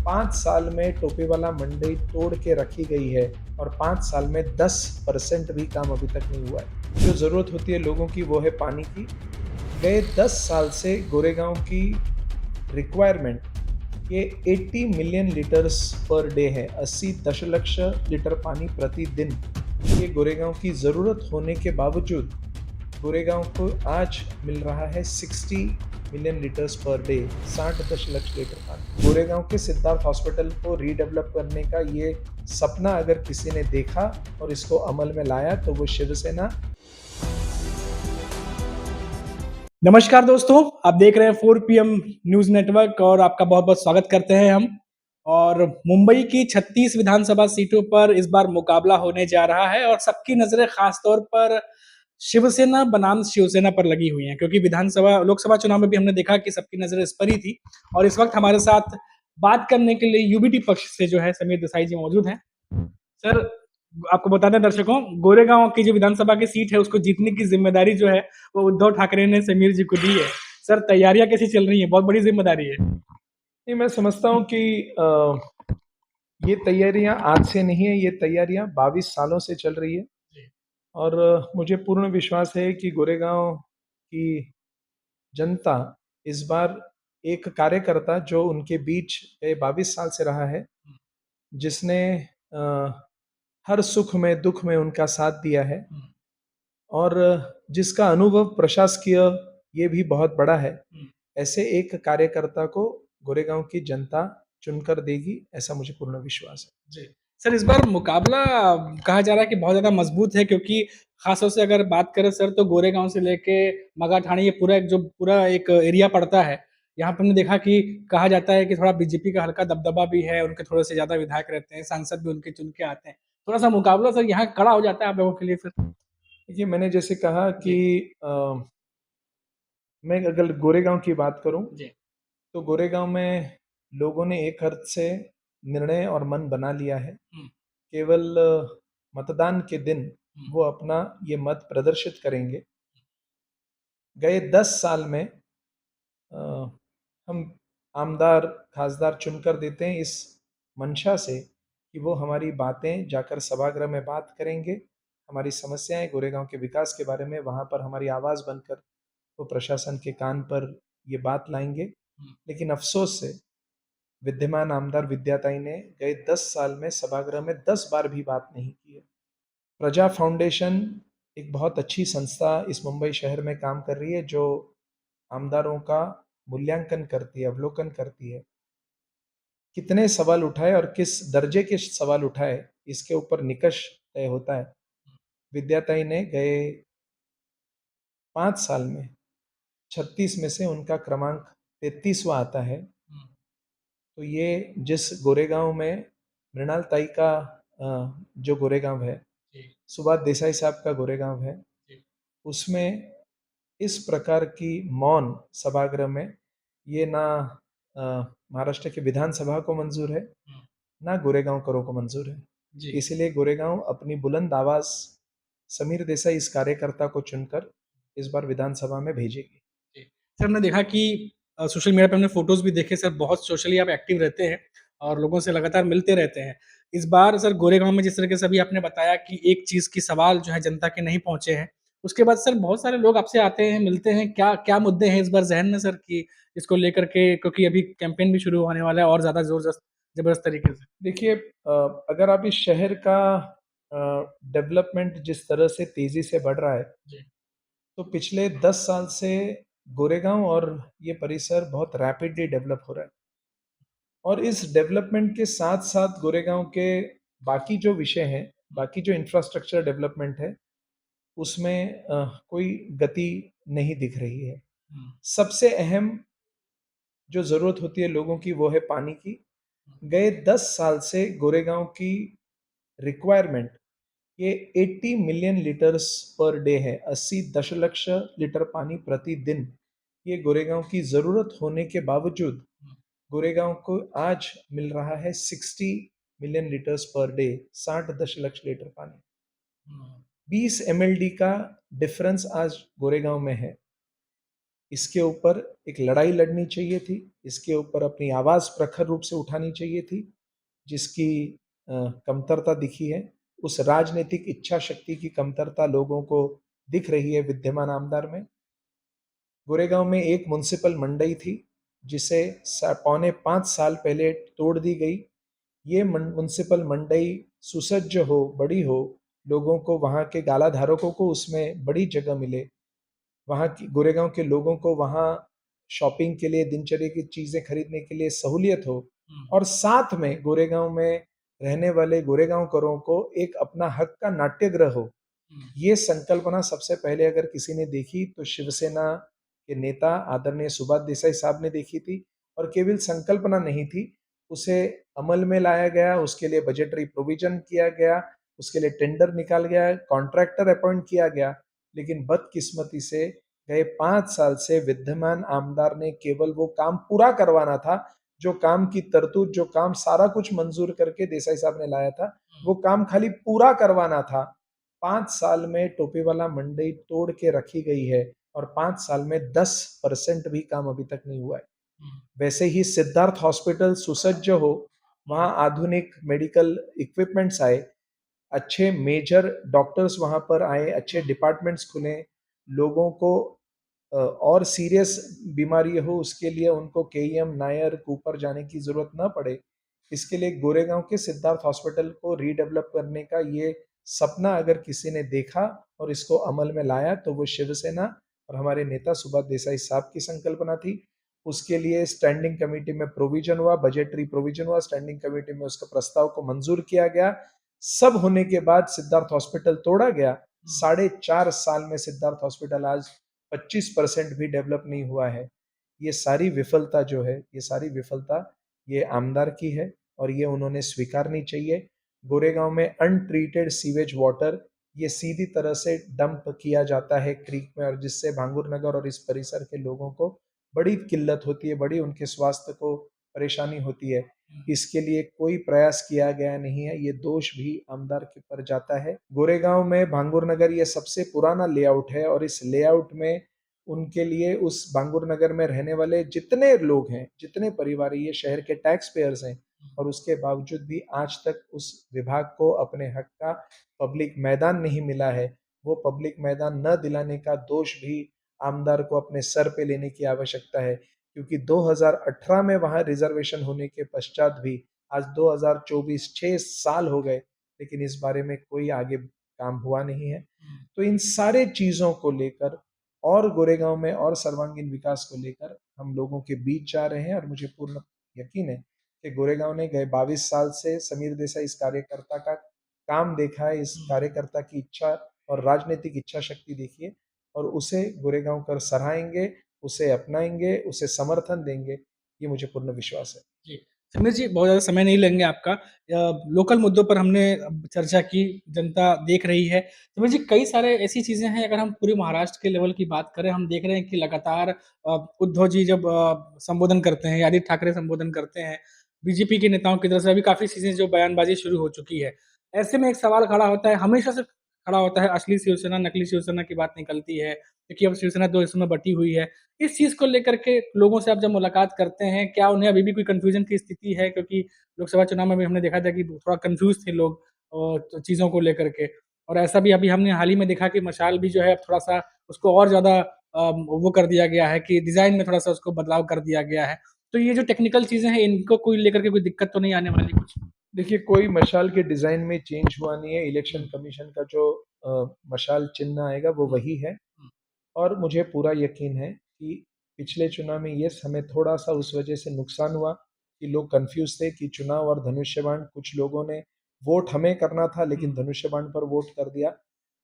5 साल में टोपीवाला मंडी तोड़ के रखी गई है और 5 साल में 10% भी काम अभी तक नहीं हुआ है। जो ज़रूरत होती है लोगों की वो है पानी की। गए 10 साल से गोरेगांव की रिक्वायरमेंट ये 80 मिलियन लीटर्स पर डे है। 80 दशलक्ष लीटर पानी प्रतिदिन ये गोरेगांव की ज़रूरत होने के बावजूद गोरेगांव को आज मिल रहा है 60 मिलियन लीटर्स पर डे, 60 दशलक्ष लीटर पानी। गोरेगांव के सिद्धार्थ हॉस्पिटल को रीडेवलप करने का ये सपना अगर किसी ने देखा और इसको अमल में लाया तो वो शिवसेना। नमस्कार दोस्तों, आप देख रहे हैं 4 पीएम न्यूज़ नेटवर्क और आपका बहुत-बहुत स्वागत करते हैं हम। और मुंबई की 36 विधानसभा सीटों पर इस बार मुकाबला होने जा रहा है और सबकी नज़रें खास तौर पर शिवसेना बनाम शिवसेना पर लगी हुई हैं, क्योंकि लोकसभा चुनाव में भी हमने देखा कि सबकी नज़रें इस पर ही थी। और इस वक्त हमारे साथ बात करने के लिए यूबीटी पक्ष से जो है समीर देसाई जी मौजूद हैं। सर, आपको बता दें दर्शकों, गोरेगांव की जो विधानसभा की सीट है उसको जीतने की जिम्मेदारी जो है वो उद्धव ठाकरे ने समीर जी को दी है। सर, तैयारियां कैसी चल रही हैं? बहुत बड़ी जिम्मेदारी है। नहीं, मैं समझता हूँ कि ये तैयारियां आज से नहीं है, ये तैयारियां 22 सालों से चल रही है। और मुझे पूर्ण विश्वास है कि गोरेगांव की जनता इस बार एक कार्यकर्ता जो उनके बीच 22 साल से रहा है, जिसने अ, हर सुख में दुख में उनका साथ दिया है और जिसका अनुभव प्रशासकीय ये भी बहुत बड़ा है, ऐसे एक कार्यकर्ता को गोरेगांव की जनता चुनकर देगी, ऐसा मुझे पूर्ण विश्वास है। जी। सर, इस बार मुकाबला कहा जा रहा है कि बहुत ज़्यादा मजबूत है, क्योंकि खासतौर से अगर बात करें सर तो गोरेगांव से लेके मगाठाणी ये पूरा एक एरिया पड़ता है। यहाँ पे हमने देखा कि कहा जाता है कि थोड़ा बीजेपी का हल्का दबदबा भी है, उनके थोड़े से ज़्यादा विधायक रहते हैं, सांसद भी उनके चुन के आते हैं। थोड़ा-सा मुकाबला सर यहाँ कड़ा हो जाता है आप लोगों के लिए फिर? देखिए, मैंने जैसे कहा जी। कि मैं अगर गोरेगांव की बात करूं जी। तो गोरेगांव में लोगों ने एक अर्थ से निर्णय और मन बना लिया है। हुँ, केवल मतदान के दिन हुँ, वो अपना ये मत प्रदर्शित करेंगे। गए 10 साल में अ, हम आमदार खासदार चुनकर देते हैं इस मंशा से कि वो हमारी बातें जाकर सभागृह में बात करेंगे, हमारी समस्याएं गोरेगांव के विकास के बारे में वहाँ पर हमारी आवाज़ बनकर वो प्रशासन के कान पर ये बात लाएंगे। हुँ। लेकिन अफसोस से विद्यमान आमदार विद्याताई ने गए 10 साल में सभागृह में 10 बार भी बात नहीं की है। प्रजा फाउंडेशन एक बहुत अच्छी संस्था इस मुंबई शहर में काम कर रही है, जो आमदारों का मूल्यांकन करती है, अवलोकन करती है। कितने सवाल उठाए और किस दर्जे के सवाल उठाए, इसके ऊपर निकष तय होता है। विद्याताई ने गए 5 साल में 36 में से उनका क्रमांक 33वां आता है। तो ये जिस गोरेगांव में मृणाल ताई का जो गोरेगांव है, जी, सुभाष देसाई साहब का गोरेगांव है, जी। उसमें इस प्रकार की मौन सभागृह में ये ना अ, महाराष्ट्र के विधानसभा को मंजूर है, हुँ, ना गोरेगांव करों को मंजूर है। जी। इसीलिए गोरेगांव अपनी बुलंद आवाज समीर देसाई इस कार्यकर्ता को चुनकर इस बार विधानसभा में भेजेगी। जी। सर, हमने देखा कि सोशल मीडिया पे हमने फ़ोटोज़ भी देखे सर, बहुत सोशली आप एक्टिव रहते हैं और लोगों से लगातार मिलते रहते हैं। इस बार सर गोरेगाँव में जिस तरीके से अभी आपने बताया कि एक चीज़ की सवाल जो है जनता के नहीं पहुँचे हैं, उसके बाद सर बहुत सारे लोग आपसे आते हैं, मिलते हैं। क्या क्या मुद्दे हैं इस बार ज़हन में सर कि इसको लेकर के, क्योंकि अभी कैंपेन भी शुरू होने वाला है और ज़्यादा ज़बरदस्त तरीके से? देखिए, अगर आप इस शहर का डेवलपमेंट जिस तरह से तेजी से बढ़ रहा है, जी। तो पिछले 10 साल से गोरेगांव और ये परिसर बहुत रैपिडली डेवलप हो रहा है। और इस डेवलपमेंट के साथ-साथ गोरेगांव के बाकी जो विषय हैं, बाकी जो इंफ्रास्ट्रक्चर डेवलपमेंट है, उसमें कोई गति नहीं दिख रही है। हुँ, सबसे अहम जो ज़रूरत होती है लोगों की वो है पानी की। हुँ, गए 10 साल से गोरेगांव की रिक्वायरमेंट ये 80 मिलियन लीटर्स पर डे है। 80 दशलक्ष लीटर पानी प्रतिदिन ये गोरेगांव की ज़रूरत होने के बावजूद हुँ, गोरेगांव को आज मिल रहा है 60 मिलियन लीटर्स पर डे, 60 दशलक्ष लीटर पानी। हुँ, 20 एमएलडी का डिफरेंस आज गोरेगांव में है। इसके ऊपर एक लड़ाई लड़नी चाहिए थी, इसके ऊपर अपनी आवाज़ प्रखर रूप से उठानी चाहिए थी, जिसकी कमतरता दिखी है। उस राजनीतिक इच्छा शक्ति की कमतरता लोगों को दिख रही है विद्यमान आमदार में। गोरेगांव में एक म्युनिसिपल मंडई थी, जिसे पौने 5 साल पहले तोड़ दी गई। ये म्युनिसिपल मंडई सुसज्ज हो, बड़ी हो, लोगों को, वहाँ के गाला धारकों को उसमें बड़ी जगह मिले, वहाँ की गोरेगांव के लोगों को वहाँ शॉपिंग के लिए, दिनचर्या की चीज़ें खरीदने के लिए सहूलियत हो, और साथ में गोरेगांव में रहने वाले गोरेगांवकरों को एक अपना हक का नाट्यगृह हो। ये संकल्पना सबसे पहले अगर किसी ने देखी तो शिवसेना के नेता आदरणीय सुभाष देसाई साहब ने देखी थी, और केवल संकल्पना नहीं थी, उसे अमल में लाया गया, उसके लिए बजटरी प्रोविजन किया गया, उसके लिए टेंडर निकाल गया, कॉन्ट्रैक्टर अपॉइंट किया गया। लेकिन बदकिस्मती से गए 5 साल से विद्यमान आमदार ने केवल वो काम पूरा करवाना था, जो काम की तरतूद, जो काम सारा कुछ मंजूर करके देसाई साहब ने लाया था, वो काम खाली पूरा करवाना था। 5 साल में टोपीवाला मंडी तोड़ के रखी गई है, और 5 साल में 10% भी काम अभी तक नहीं हुआ है। वैसे ही सिद्धार्थ हॉस्पिटल सुसज्ज हो, वहाँ आधुनिक मेडिकल इक्विपमेंट्स आए, अच्छे मेजर डॉक्टर्स वहाँ पर आए, अच्छे डिपार्टमेंट्स खुले, लोगों को और सीरियस बीमारी हो उसके लिए उनको केईएम, नायर, कूपर जाने की ज़रूरत ना पड़े। इसके लिए गोरेगांव के सिद्धार्थ हॉस्पिटल को रीडेवलप करने का ये सपना अगर किसी ने देखा और इसको अमल में लाया, तो वो शिवसेना और हमारे नेता सुभाष देसाई साहब की संकल्पना थी। उसके लिए स्टैंडिंग कमेटी में प्रोविजन हुआ, बजटरी प्रोविजन हुआ, स्टैंडिंग कमेटी में उसका प्रस्ताव को मंजूर किया गया। सब होने के बाद सिद्धार्थ हॉस्पिटल तोड़ा गया। 4.5 साल में सिद्धार्थ हॉस्पिटल आज 25% भी डेवलप नहीं हुआ है। ये सारी विफलता जो है, ये सारी विफलता ये आमदार की है, और ये उन्होंने स्वीकारनी चाहिए। गोरेगांव में अनट्रीटेड सीवेज वाटर ये सीधी तरह से डंप किया जाता है क्रीक में, और जिससे भांगुर नगर और इस परिसर के लोगों को बड़ी किल्लत होती है, बड़ी उनके स्वास्थ्य को परेशानी होती है। इसके लिए कोई प्रयास किया गया नहीं है, ये दोष भी आमदार के पर जाता है। गोरेगांव में भांगुर नगर ये सबसे पुराना लेआउट है, और इस लेआउट में उनके लिए, उस भांगुर नगर में रहने वाले जितने लोग हैं, जितने परिवार हैं, ये शहर के टैक्स पेयर्स हैं, और उसके बावजूद भी आज तक उस विभाग को अपने हक का पब्लिक मैदान नहीं मिला है। वो पब्लिक मैदान न दिलाने का दोष भी आमदार को अपने सर पे लेने की आवश्यकता है, क्योंकि 2018 में वहाँ रिजर्वेशन होने के पश्चात भी आज 2024 6 साल हो गए, लेकिन इस बारे में कोई आगे काम हुआ नहीं है। तो इन सारे चीज़ों को लेकर और गोरेगांव में और सर्वांगीण विकास को लेकर हम लोगों के बीच जा रहे हैं, और मुझे पूर्ण यकीन है कि गोरेगांव ने गए 22 साल से समीर देसाई इस कार्यकर्ता का काम देखा है, इस कार्यकर्ता की इच्छा और राजनीतिक इच्छा शक्ति देखी है, और उसे गोरेगांव कर सराहेंगे, उसे अपनाएंगे, उसे समर्थन देंगे, ये मुझे पूर्ण विश्वास है। जी। समीर जी, बहुत ज़्यादा समय नहीं लेंगे आपका। लोकल मुद्दों पर हमने अब चर्चा की, जनता देख रही है। समीर जी, कई सारे ऐसी चीज़ें हैं, अगर हम पूरे महाराष्ट्र के लेवल की बात करें, हम देख रहे हैं कि लगातार उद्धव जी जब संबोधन करते हैं, आदित्य ठाकरे संबोधन करते हैं, बीजेपी के नेताओं की तरफ से अभी काफ़ी चीज़ें जो बयानबाज़ी शुरू हो चुकी है। ऐसे में एक सवाल खड़ा होता है, हमेशा से खड़ा होता है, असली शिवसेना, नकली शिवसेना की बात निकलती है, क्योंकि अब शिवसेना 2 हिस्सों में बँटी हुई है। इस चीज़ को लेकर के लोगों से आप जब मुलाकात करते हैं, क्या उन्हें अभी भी कोई कन्फ्यूज़न की स्थिति है? क्योंकि लोकसभा चुनाव में भी हमने देखा था कि थोड़ा कन्फ्यूज़ थे लोग तो चीज़ों को लेकर के, और ऐसा भी अभी हमने हाल ही में देखा कि मशाल भी जो है अब थोड़ा-सा उसको और ज़्यादा वो कर दिया गया है कि डिज़ाइन में थोड़ा-सा उसको बदलाव कर दिया गया है। तो ये जो टेक्निकल चीज़ें हैं, इनको कोई लेकर के कोई दिक्कत तो नहीं आने वाली कुछ? देखिए, कोई मशाल के डिज़ाइन में चेंज हुआ नहीं है, इलेक्शन कमीशन का जो मशाल चिन्ह आएगा वो वही है, और मुझे पूरा यकीन है कि पिछले चुनाव में ये हमें थोड़ा-सा उस वजह से नुकसान हुआ कि लोग कन्फ्यूज़ थे कि चुनाव और धनुष्य बाण, कुछ लोगों ने वोट हमें करना था लेकिन धनुष्य बाण पर वोट कर दिया,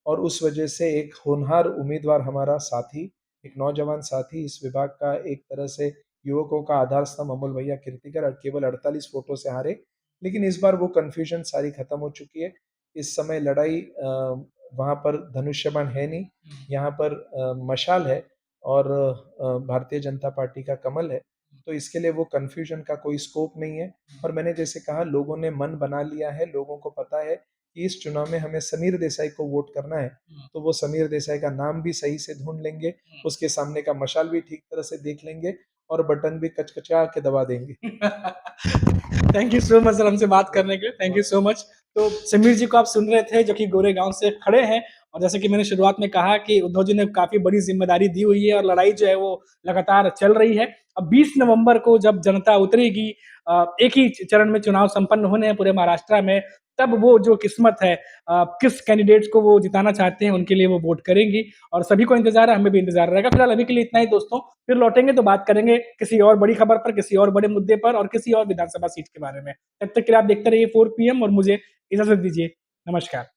और उस वजह से एक होनहार उम्मीदवार, हमारा साथी, एक नौजवान साथी, इस विभाग का एक तरह से युवकों का आधार स्तंभ अमोल भैया कीर्तिकर केवल 48 वोटों से हारे। लेकिन इस बार वो कन्फ्यूजन सारी खत्म हो चुकी है। इस समय लड़ाई वहाँ पर धनुष्य बाण है नहीं, यहाँ पर मशाल है, और भारतीय जनता पार्टी का कमल है। तो इसके लिए वो कन्फ्यूजन का कोई स्कोप नहीं है, और मैंने जैसे कहा, लोगों ने मन बना लिया है, लोगों को पता है कि इस चुनाव में हमें समीर देसाई को वोट करना है, तो वो समीर देसाई का नाम भी सही से ढूँढ लेंगे, उसके सामने का मशाल भी ठीक तरह से देख लेंगे और बटन भी कचकचा के दबा देंगे। Thank you so much sir हमसे बात करने के लिए, थैंक यू सो मच। तो समीर जी को आप सुन रहे थे जो कि गोरेगांव से खड़े हैं, और जैसे कि मैंने शुरुआत में कहा कि उद्धव जी ने काफ़ी बड़ी ज़िम्मेदारी दी हुई है और लड़ाई जो है वो लगातार चल रही है। अब 20 नवंबर को जब जनता उतरेगी, एक ही चरण में चुनाव संपन्न होने हैं पूरे महाराष्ट्र में, तब वो जो किस्मत है, किस कैंडिडेट्स को वो जिताना चाहते हैं उनके लिए वो वोट करेंगी, और सभी को इंतजार है, हमें भी इंतजार रहेगा। फिलहाल अभी के लिए इतना ही दोस्तों, फिर लौटेंगे तो बात करेंगे किसी और बड़ी खबर पर, किसी और बड़े मुद्दे पर और किसी और विधानसभा सीट के बारे में। तब तक के लिए आप देखते रहिए 4 PM और मुझे इजाजत दीजिए। नमस्कार।